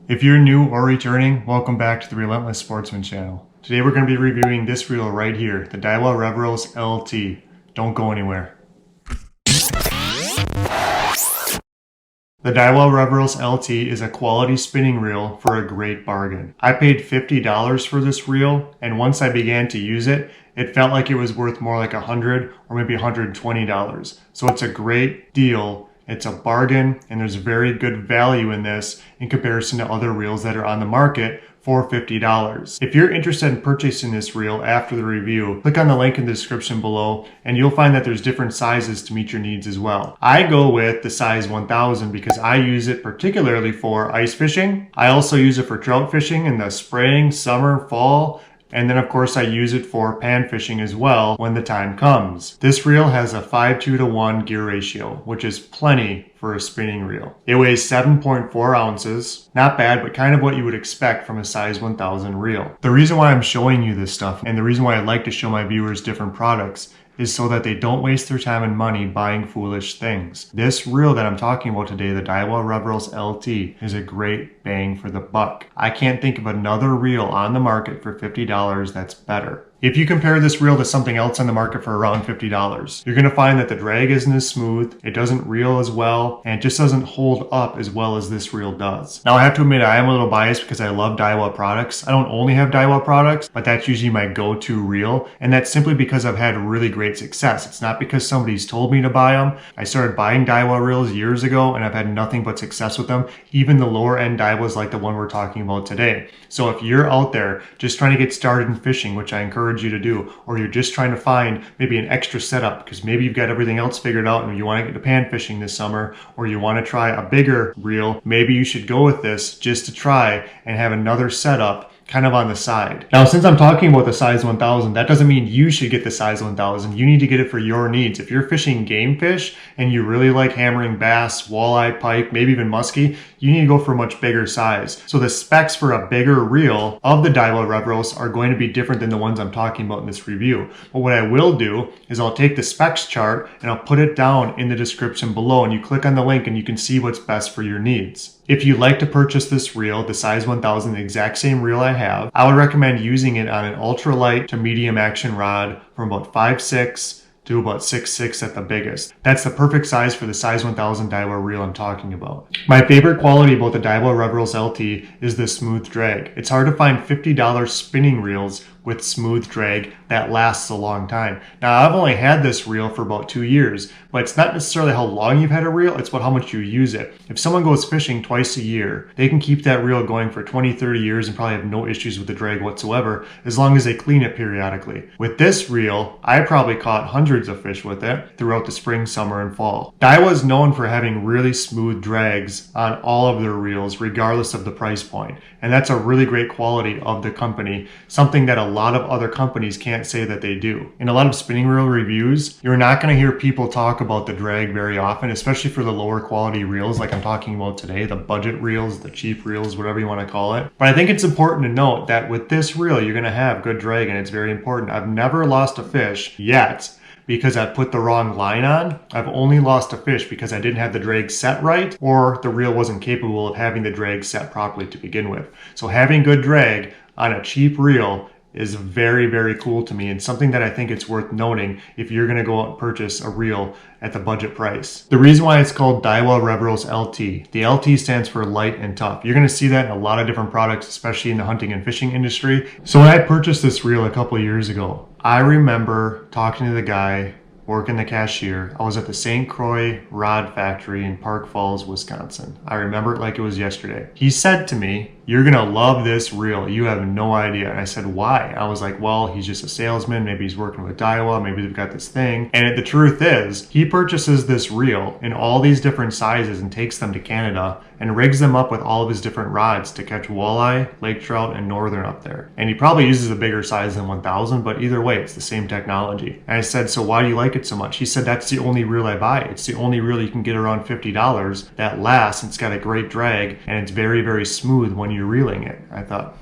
If you're new or returning, welcome back to the Relentless Sportsman channel. Today we're going to be reviewing this reel right here, the Daiwa Revros LT. Don't go anywhere. The Daiwa Revros LT is a quality spinning reel for a great bargain. I paid $50 for this reel, and once I began to use it, it felt like it was worth more like $100 or maybe $120. So it's a great deal. It's a bargain, and there's very good value in this in comparison to other reels that are on the market for $50. If you're interested in purchasing this reel after the review, click on the link in the description below and you'll find that there's different sizes to meet your needs as well. I go with the size 1000 because I use it particularly for ice fishing. I also use it for trout fishing in the spring, summer, fall. And then of course I use it for pan fishing as well when the time comes. This reel has a 5:2:1 gear ratio, which is plenty for a spinning reel. It weighs 7.4 ounces. Not bad, but kind of what you would expect from a size 1000 reel. The reason why I'm showing you this stuff, and the reason why I like to show my viewers different products, is so that they don't waste their time and money buying foolish things. This reel that I'm talking about today, the Daiwa Revros LT, is a great bang for the buck. I can't think of another reel on the market for $50 that's better. If you compare this reel to something else on the market for around $50, you're going to find that the drag isn't as smooth, it doesn't reel as well, and it just doesn't hold up as well as this reel does. Now I have to admit I am a little biased because I love Daiwa products. I don't only have Daiwa products, but that's usually my go-to reel, and that's simply because I've had really great success. It's not because somebody's told me to buy them. I started buying Daiwa reels years ago and I've had nothing but success with them, even the lower end Daiwas like the one we're talking about today. So if you're out there just trying to get started in fishing, which I encourage you to do, or you're just trying to find maybe an extra setup because maybe you've got everything else figured out and you want to get to pan fishing this summer, or you want to try a bigger reel, maybe you should go with this just to try and have another setup kind of on the side. Now, since I'm talking about the size 1000, that doesn't mean you should get the size 1000. You need to get it for your needs. If you're fishing game fish and you really like hammering bass, walleye, pike, maybe even muskie, you need to go for a much bigger size. So the specs for a bigger reel of the Daiwa Revros are going to be different than the ones I'm talking about in this review. But what I will do is I'll take the specs chart and I'll put it down in the description below, and you click on the link and you can see what's best for your needs. If you'd like to purchase this reel, the size 1000, the exact same reel I have, I would recommend using it on an ultralight to medium action rod from about 5.6 to about 6.6 at the biggest. That's the perfect size for the size 1000 Daiwa reel I'm talking about. My favorite quality about the Daiwa Revros LT is the smooth drag. It's hard to find $50 spinning reels with smooth drag that lasts a long time. Now, I've only had this reel for about 2 years, but it's not necessarily how long you've had a reel, it's how much you use it. If someone goes fishing twice a year, they can keep that reel going for 20, 30 years and probably have no issues with the drag whatsoever, as long as they clean it periodically. With this reel, I probably caught hundreds of fish with it throughout the spring, summer, and fall. Daiwa is known for having really smooth drags on all of their reels, regardless of the price point. And that's a really great quality of the company, something that a lot of other companies can't say that they do. In a lot of spinning reel reviews, you're not going to hear people talk about the drag very often, especially for the lower quality reels like I'm talking about today, the budget reels, the cheap reels, whatever you want to call it. But I think it's important to note that with this reel, you're going to have good drag, and it's very important. I've never lost a fish yet because I put the wrong line on. I've only lost a fish because I didn't have the drag set right, or the reel wasn't capable of having the drag set properly to begin with. So having good drag on a cheap reel is very, very cool to me, and something that I think it's worth noting if you're going to go out and purchase a reel at the budget price. The reason why it's called Daiwa Revros LT, the LT stands for light and tough. You're going to see that in a lot of different products, especially in the hunting and fishing industry. So when I purchased this reel a couple of years ago, I remember talking to the guy working the cashier. I was at the St. Croix Rod Factory in Park Falls, Wisconsin. I remember it like it was yesterday. He said to me, "You're gonna love this reel. You have no idea." And I said, "Why?" I was like, well, he's just a salesman. Maybe he's working with Daiwa. Maybe they've got this thing. And the truth is, he purchases this reel in all these different sizes and takes them to Canada and rigs them up with all of his different rods to catch walleye, lake trout, and northern up there. And he probably uses a bigger size than 1000, but either way, it's the same technology. And I said, "So why do you like it so much?" He said, "That's the only reel I buy. It's the only reel you can get around $50 that lasts. It's got a great drag, and it's very, very smooth when you're reeling it." I thought,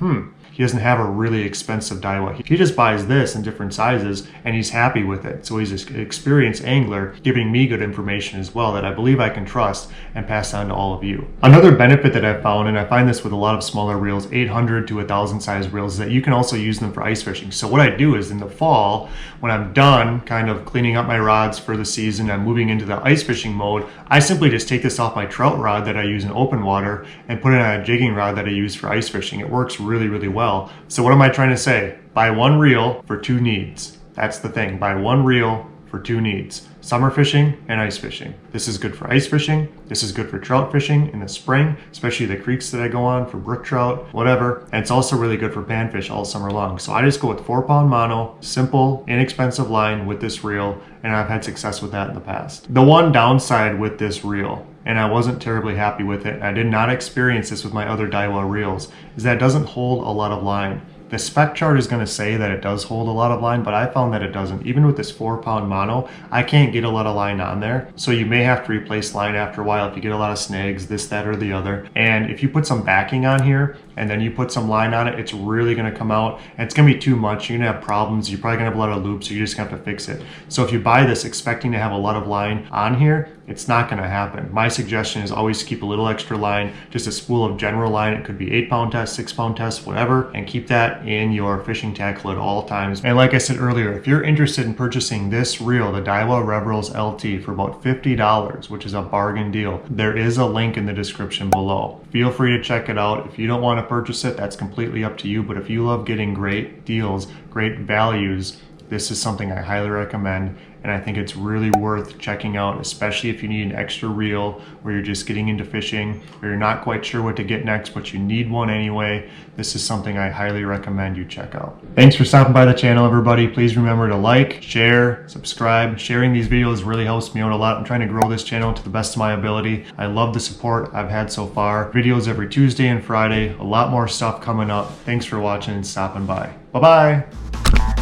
He doesn't have a really expensive Daiwa. He just buys this in different sizes and he's happy with it. So he's an experienced angler giving me good information as well that I believe I can trust and pass on to all of you. Another benefit that I've found, and I find this with a lot of smaller reels, 800 to 1000 size reels, is that you can also use them for ice fishing. So what I do is in the fall, when I'm done kind of cleaning up my rods for the season, I'm moving into the ice fishing mode, I simply just take this off my trout rod that I use in open water and put it on a jigging rod that I use for ice fishing. It works really, really well. So what am I trying to say? Buy one reel for two needs. That's the thing. Buy one reel for two needs. Summer fishing and ice fishing. This is good for ice fishing. This is good for trout fishing in the spring, especially the creeks that I go on for brook trout, whatever. And it's also really good for panfish all summer long. So I just go with 4-pound mono, simple, inexpensive line with this reel, and I've had success with that in the past. The one downside with this reel, and I wasn't terribly happy with it, and I did not experience this with my other Daiwa reels, is that it doesn't hold a lot of line. The spec chart is going to say that it does hold a lot of line, but I found that it doesn't. Even with this 4-pound mono, I can't get a lot of line on there. So you may have to replace line after a while if you get a lot of snags, this, that, or the other. And if you put some backing on here, and then you put some line on it, it's really going to come out, and it's going to be too much. You're going to have problems. You're probably going to have a lot of loops, so you just have to fix it. So if you buy this expecting to have a lot of line on here, it's not going to happen. My suggestion is always keep a little extra line, just a spool of general line. It could be 8-pound test, 6-pound test, whatever, and keep that in your fishing tackle at all times. And like I said earlier, if you're interested in purchasing this reel, the Daiwa Revros LT, for about $50, which is a bargain deal, there is a link in the description below. Feel free to check it out. If you don't want to purchase it, that's completely up to you. But if you love getting great deals, great values, this is something I highly recommend, and I think it's really worth checking out, especially if you need an extra reel where you're just getting into fishing, or you're not quite sure what to get next, but you need one anyway. This is something I highly recommend you check out. Thanks for stopping by the channel, everybody. Please remember to like, share, subscribe. Sharing these videos really helps me out a lot. I'm trying to grow this channel to the best of my ability. I love the support I've had so far. Videos every Tuesday and Friday. A lot more stuff coming up. Thanks for watching and stopping by. Bye-bye.